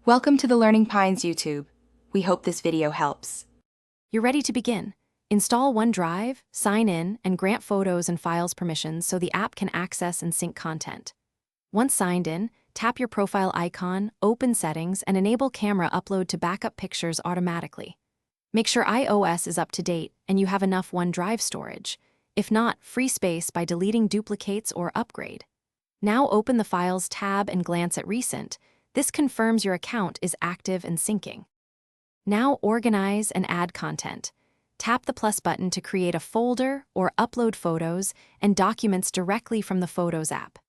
Welcome to the Learning Pines YouTube. We hope this video helps. You're ready to begin. Install OneDrive, sign in, and grant photos and files permissions so the app can access and sync content. Once signed in, tap your profile icon, open settings, and enable camera upload to backup pictures automatically. Make sure iOS is up to date and you have enough OneDrive storage. If not, free space by deleting duplicates or upgrade. Now open the Files tab and glance at Recent. This confirms your account is active and syncing. Now organize and add content. Tap the plus button to create a folder or upload photos and documents directly from the Photos app.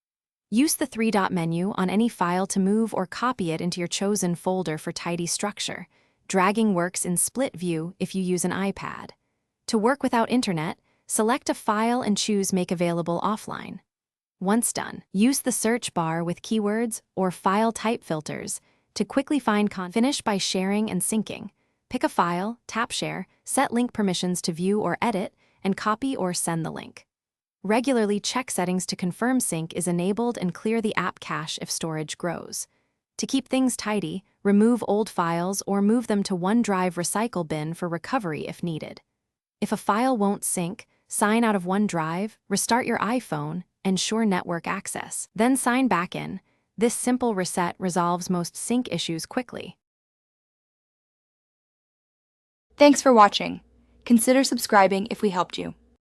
Use the three-dot menu on any file to move or copy it into your chosen folder for tidy structure. Dragging works in split view if you use an iPad. To work without internet, select a file and choose Make Available Offline. Once done, use the search bar with keywords or file type filters to quickly find content. Finish by sharing and syncing. Pick a file, tap Share, set link permissions to view or edit, and copy or send the link. Regularly check settings to confirm sync is enabled and clear the app cache if storage grows. To keep things tidy, remove old files or move them to OneDrive Recycle Bin for recovery if needed. If a file won't sync, sign out of OneDrive, restart your iPhone, ensure network access. Then sign back in. This simple reset resolves most sync issues quickly. Thanks for watching. Consider subscribing if we helped you.